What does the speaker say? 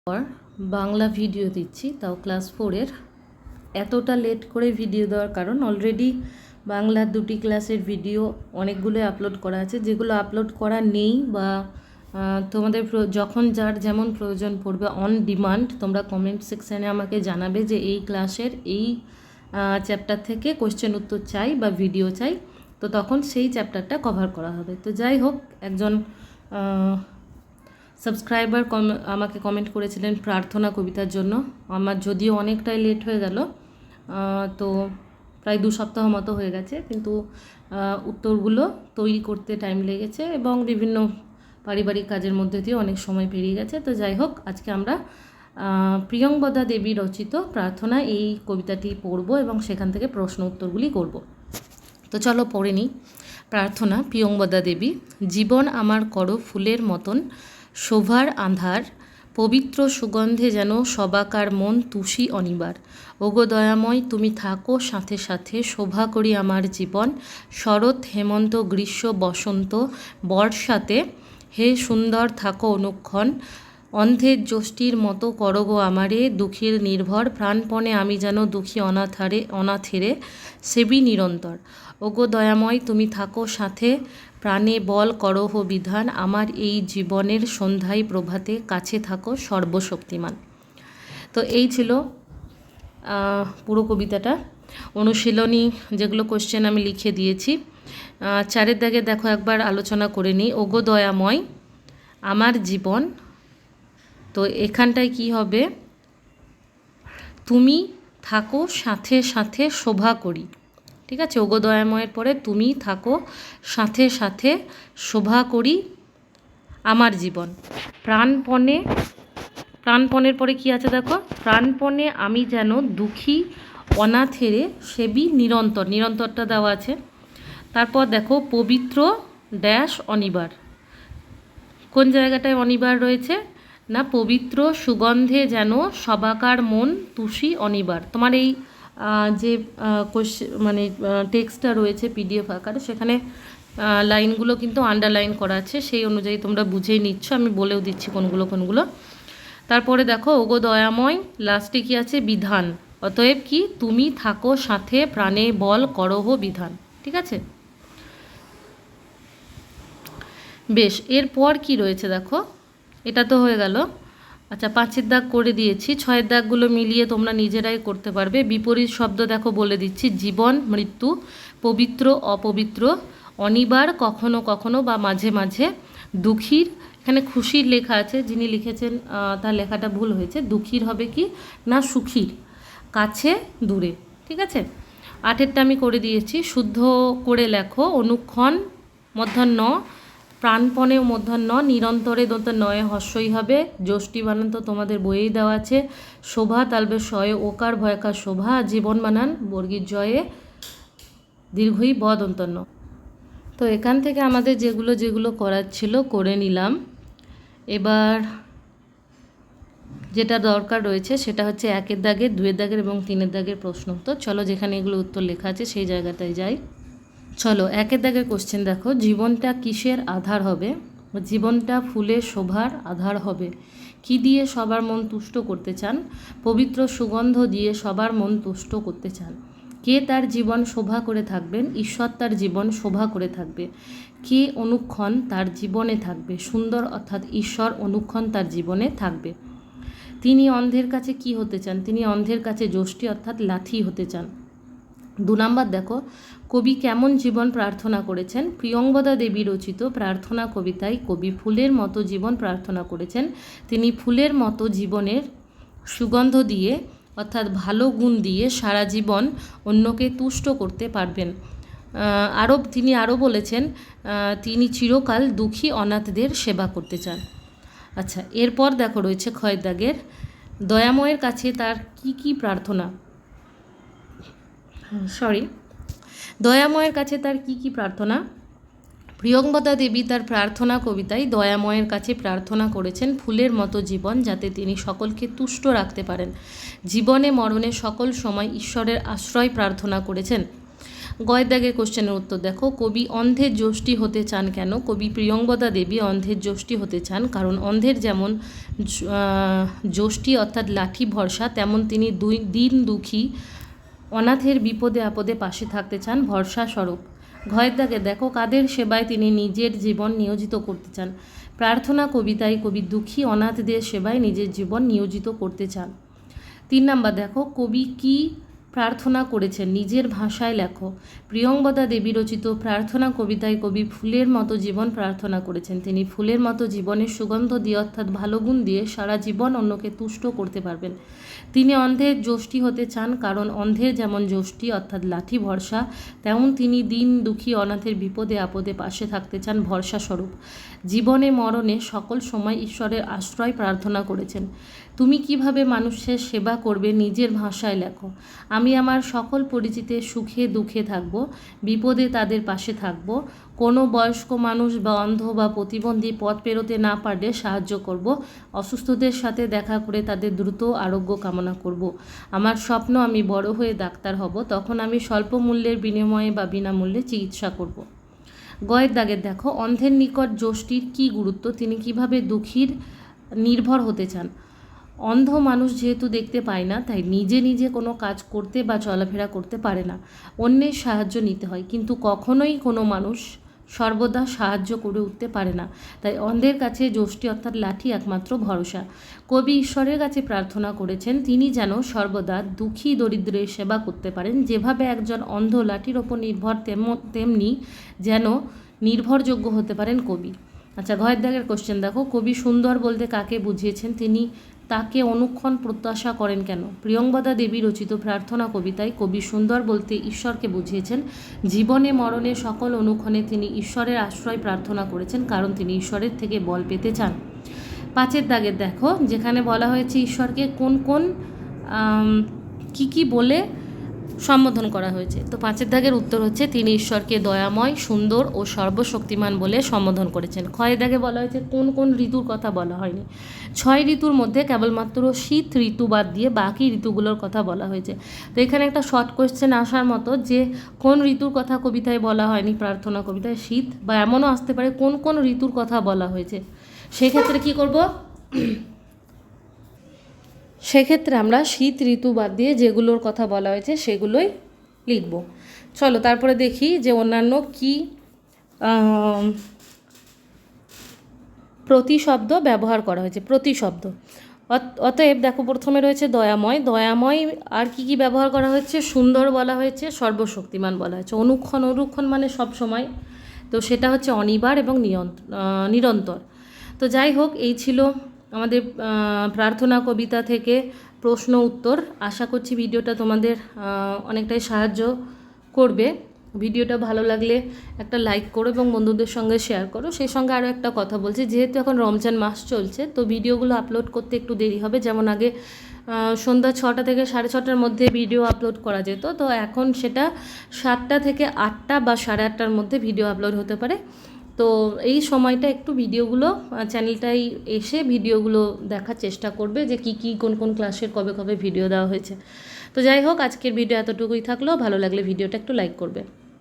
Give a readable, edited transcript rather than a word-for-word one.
পর বাংলা ভিডিও দিচ্ছি, তাও ক্লাস 4-এর। এতটা লেট করে ভিডিও দেওয়ার কারণ অলরেডি বাংলার 2টি ক্লাসের ভিডিও অনেকগুলো আপলোড করা আছে, যেগুলো আপলোড করা নেই বা তোমাদের যখন যার যেমন প্রয়োজন পড়বে অন ডিমান্ড তোমরা কমেন্ট সেকশানে আমাকে জানাবে যে এই ক্লাসের এই চ্যাপ্টার থেকে কোয়েশ্চেন উত্তর চাই বা ভিডিও চাই, তো তখন সেই চ্যাপ্টারটা কভার করা হবে। তো যাই হোক, একজন সাবস্ক্রাইবার আমাকে কমেন্ট করেছিলেন প্রার্থনা কবিতার জন্য। আমার যদিও অনেকটাই লেট হয়ে গেল, তো প্রায় 2 সপ্তাহ মতো হয়ে গেছে, কিন্তু উত্তরগুলো তৈরি করতে টাইম লেগেছে এবং বিভিন্ন পারিবারিক কাজের মধ্যে দিয়ে অনেক সময় পেরিয়ে গেছে। তো যাই হোক, আজকে আমরা প্রিয়ংবদা দেবী রচিত প্রার্থনা এই কবিতাটি পড়ব এবং সেখান থেকে প্রশ্ন উত্তরগুলি করব। তো চলো পড়ে নিই। প্রার্থনা, প্রিয়ংবদা দেবী। জীবন আমার করো ফুলের মতন, শোভার আঁধার, পবিত্র সুগন্ধে যেন সবাকার মন তুষি অনিবার। ওগো দয়াময় তুমি থাকো সাথে সাথে, শোভা করি আমার জীবন। শরৎ, হেমন্ত, গ্রীষ্ম, বসন্ত, বর্ষাতে হে সুন্দর থাকো অনুক্ষণ। অন্ধের যষ্টির মতো করো গো আমারে, দুঃখীর নির্ভর প্রাণপণে আমি যেন দুঃখী অনাথেরে সেবি নিরন্তর। ওগো দয়াময় তুমি থাকো সাথে, প্রাণে বল করহ বিধান, আমার এই জীবনের সন্ধ্যায় প্রভাতে কাছে থাকো সর্বশক্তিমান। তো এই ছিল পুরো কবিতাটা। অনুশীলনী যেগুলো কোশ্চেন আমি লিখে দিয়েছি। 4-এর দাগে দেখো, একবার আলোচনা করে নিই। ওগো দয়াময় আমার জীবন, তো এখানটায় কি হবে, তুমি থাকো সাথে সাথে শোভা করি। ঠিক আছে, ওগো দয়াময়ের পরে তুমি থাকো সাথে সাথে শোভা করি আমার জীবন। প্রাণপণের পরে কি আছে দেখো, প্রাণপণে আমি যেন দুঃখী অনাথেরে সেবি নিরন্তর, নিরন্তরটা দেওয়া আছে। তারপর দেখো পবিত্র ড্যাশ অনিবার, কোন জায়গাটায় অনিবার রয়েছে না, পবিত্র সুগন্ধে যেন সবাকার মন তুষি অনিবার। তোমার এই যে মানে টেক্সটটা রয়েছে পিডিএফ আকারে, সেখানে লাইনগুলো কিন্তু আন্ডারলাইন করা আছে, সেই অনুযায়ী তোমরা বুঝেই নিচ্ছ, আমি বলেও দিচ্ছি কোনগুলো। তারপরে দেখো ওগো দয়াময়, লাস্টে কি আছে, বিধান। অতএব কি, তুমি থাকো সাথে, প্রাণে বল করহ বিধান। ঠিক আছে, বেশ। এরপর কি রয়েছে দেখো, এটা তো হয়ে গেল। আচ্ছা, 5-এর দাগ করে দিয়েছি, 6-এর দাগগুলো মিলিয়ে তোমরা নিজেরাই করতে পারবে। বিপরীত শব্দ দেখো বলে দিচ্ছি, জীবন, মৃত্যু, পবিত্র, অপবিত্র, অনিবার, কখনো কখনো বা মাঝে মাঝে, দুঃখীর, এখানে খুশির লেখা আছে, যিনি লিখেছেন তার লেখাটা ভুল হয়েছে, দুঃখীর হবে কি না সুখীর, কাছে দূরে। ঠিক আছে, 8-এরটা আমি করে দিয়েছি, শুদ্ধ করে লেখো। অনুক্ষণ মধ্যাহ্ন, প্রাণপণে মধ্যাহ্ন, নিরন্তরে দন্ত নয়ে হস্যই হবে, যষ্টি বানান তো তোমাদের বইয়েই দেওয়া আছে। শোভা তালবে শয়ে ওকার ভয়কার শোভা, জীবন বানান বর্গীর জয়ে দীর্ঘই ব দন্তন্য। তো এখান থেকে আমাদের যেগুলো করার ছিল করে নিলাম। এবার যেটা দরকার রয়েছে সেটা হচ্ছে 1-এর দাগের, 2-এর দাগের এবং 3-এর দাগের প্রশ্ন উত্তর। চলো যেখানে এগুলো উত্তর লেখা আছে সেই জায়গাটায় যাই। চলো 1-এর দাগের কোশ্চেন দেখো, জীবনটা কিসের আধার হবে? জীবনটা ফুলের শোভার আধার হবে। কি দিয়ে সবার মন তুষ্ট করতে চান? পবিত্র সুগন্ধ দিয়ে সবার মন তুষ্ট করতে চান। কে তার জীবন শোভা করে থাকবেন? ঈশ্বর তার জীবন শোভা করে থাকবে। কে অনুক্ষণ তার জীবনে থাকবে? সুন্দর অর্থাৎ ঈশ্বর অনুক্ষণ তার জীবনে থাকবে। তিনি অন্ধের কাছে কি হতে চান? তিনি অন্ধের কাছে যষ্টি অর্থাৎ লাথি হতে চান। 2 নম্বর দেখো, কবি কেমন জীবন প্রার্থনা করেছেন? প্রিয়ংবদা দেবী রচিত প্রার্থনা কবিতায় কবি ফুলের মতো জীবন প্রার্থনা করেছেন। তিনি ফুলের মতো জীবনের সুগন্ধ দিয়ে অর্থাৎ ভালো গুণ দিয়ে সারা জীবন অন্যকে তুষ্ট করতে পারবেন। তিনি আরও বলেছেন তিনি চিরকাল দুঃখী অনাথদের সেবা করতে চান। আচ্ছা, এরপর দেখো রয়েছে 6-এর দাগের, দয়াময়ের কাছে তার কি প্রার্থনা, দয়াময়ের কাছে তার কি প্রার্থনা? প্রিয়ংবদা দেবী তার প্রার্থনা কবিতায় দয়াময়ের কাছে প্রার্থনা করেছেন ফুলের মতো জীবন, যাতে তিনি সকলকে তুষ্ট রাখতে পারেন। জীবনে মরণে সকল সময় ঈশ্বরের আশ্রয় প্রার্থনা করেছেন। গয়ের দাগের কোশ্চেনের উত্তর দেখো, কবি অন্ধের যষ্টি হতে চান কেন? কবি প্রিয়ঙ্বদা দেবী অন্ধের যষ্টি হতে চান কারণ অন্ধের যেমন যষ্টি অর্থাৎ লাঠি ভরসা, তেমন তিনি দিন দুঃখী অনাথের বিপদে আপদে পাশে থাকতে চান ভরসা স্বরূপ। ঘয়ের দাগে দেখো, কাদের সেবায় তিনি নিজের জীবন নিয়োজিত করতে চান? প্রার্থনা কবিতায় কবি দুঃখী অনাথদের সেবায় নিজের জীবন নিয়োজিত করতে চান। 3 নাম্বার দেখো, কবি কি প্রার্থনা করেছেন? নিজের ভাষায় লেখো। প্রিয়ঙ্বদা দেবী রচিত প্রার্থনা কবিতায় কবি ফুলের মতো জীবন প্রার্থনা করেছেন। তিনি ফুলের মতো জীবনের সুগন্ধ দিয়ে অর্থাৎ ভালো গুণ দিয়ে সারা জীবন অন্যকে তুষ্ট করতে পারবেন। তিনি অন্ধের যষ্টি হতে চান কারণ অন্ধের যেমন যষ্টি অর্থাৎ লাঠি ভরসা, তেমন তিনি দিন দুঃখী অনাথের বিপদে আপদে পাশে থাকতে চান ভরসা স্বরূপ। জীবনে মরণে সকল সময় ঈশ্বরের আশ্রয় প্রার্থনা করেছেন। তুমি কিভাবে মানুষের সেবা করবে? নিজের ভাষায় লেখো। আমি আমার সকল পরিচিতের সুখে দুঃখে থাকব, বিপদে তাদের পাশে থাকব। কোনো বয়স্ক মানুষ বা অন্ধ বা প্রতিবন্ধী পথ পেরোতে না পারলে সাহায্য করব। অসুস্থদের সাথে দেখা করে তাদের দ্রুত আরোগ্য কামনা করব। আমার স্বপ্ন, আমি বড় হয়ে ডাক্তার হব, তখন আমি স্বল্প মূল্যের বিনিময়ে বা বিনামূল্যে চিকিৎসা করব। গয়ের দাগের দেখো, অন্ধের নিকট যষ্টির কী গুরুত্ব? তিনি কিভাবে দুঃখীর নির্ভর হতে চান? অন্ধ মানুষ যেহেতু দেখতে পায় না, তাই নিজে নিজে কোনো কাজ করতে বা চলাফেরা করতে পারে না, অন্যের সাহায্য নিতে হয়, কিন্তু কখনোই কোনো মানুষ সর্বদা সাহায্য করে উঠতে পারে না, তাই অন্ধের কাছে যষ্টি অর্থাৎ লাঠি একমাত্র ভরসা। কবি ঈশ্বরের কাছে প্রার্থনা করেছেন তিনি যেন সর্বদা দুঃখী দরিদ্রের সেবা করতে পারেন। যেভাবে একজন অন্ধ লাঠির ওপর নির্ভর, তেমনি যেন নির্ভরযোগ্য হতে পারেন কবি। আচ্ছা, ঘয়ের দাগের কোশ্চেন দেখো, কবি সুন্দর বলতে কাকে বুঝিয়েছেন? তিনি তাকে অনুক্ষণ প্রত্যাশা করেন কেন? প্রিয়ঙ্বদা দেবী রচিত প্রার্থনা কবিতায় কবি সুন্দর বলতে ঈশ্বরকে বুঝিয়েছেন। জীবনে মরণে সকল অনুক্ষণে তিনি ঈশ্বরের আশ্রয় প্রার্থনা করেছেন কারণ তিনি ঈশ্বরের থেকে বল পেতে চান। 5 দাগের দেখো, যেখানে বলা হয়েছে ঈশ্বরকে কোন কোন কি বলে সম্বোধন করা হয়েছে, তো 5 দাগের উত্তর হচ্ছে তিনি ঈশ্বরকে দয়াময়, সুন্দর ও সর্বশক্তিমান বলে সম্বোধন করেছেন। 6 দাগে বলা হয়েছে কোন কোন ঋতুর কথা বলা হয়নি। 6 ঋতুর মধ্যে কেবলমাত্র শীত ঋতু বাদ দিয়ে বাকি ঋতুগুলোর কথা বলা হয়েছে। তো এখানে একটা শর্ট কোয়েশ্চেন আসার মতো যে কোন ঋতুর কথা কবিতায় বলা হয়নি, প্রার্থনা কবিতায় শীত, বা এমনও আসতে পারে কোন কোন ঋতুর কথা বলা হয়েছে। সেক্ষেত্রে কি করব? সেক্ষেত্রে আমরা শীত ঋতু বাদ দিয়ে যেগুলোর কথা বলা হয়েছে সেগুলোই লিখব। চলো তারপরে দেখি যে অন্যান্য কি প্রতিশব্দ ব্যবহার করা হয়েছে। প্রতিশব্দ, অতএব দেখো প্রথমে রয়েছে দয়াময়। দয়াময় আর কি ব্যবহার করা হয়েছে? সুন্দর বলা হয়েছে, সর্বশক্তিমান বলা হয়েছে। অনুক্ষণ, অনুক্ষণ মানে সব সময়, তো সেটা হচ্ছে অনিবার এবং নিরন্তর। তো যাই হোক, এই ছিল আমাদের প্রার্থনা কবিতা থেকে প্রশ্ন উত্তর। আশা করছি ভিডিওটা তোমাদের অনেকটাই সাহায্য করবে। ভিডিওটা ভালো লাগলে একটা লাইক করো এবং বন্ধুদের সঙ্গে শেয়ার করো। সেই সঙ্গে আরও একটা কথা বলছি, যেহেতু এখন রমজান মাস চলছে, তো ভিডিওগুলো আপলোড করতে একটু দেরি হবে। যেমন আগে সন্ধ্যা 6টা থেকে 6:30টার মধ্যে ভিডিও আপলোড করা যেত, তো এখন সেটা 7টা থেকে 8টা বা 8:30টার মধ্যে ভিডিও আপলোড হতে পারে। তো এই সময়টা একটু ভিডিওগুলো চ্যানেলটাই এসে ভিডিওগুলো দেখার চেষ্টা করবে যে কি কোন কোন ক্লাসের কবে কবে ভিডিও দেওয়া হয়েছে। তো যাই হোক, আজকের ভিডিও এতটুকুই থাকলো। ভালো লাগলে ভিডিওটা একটু লাইক করবে।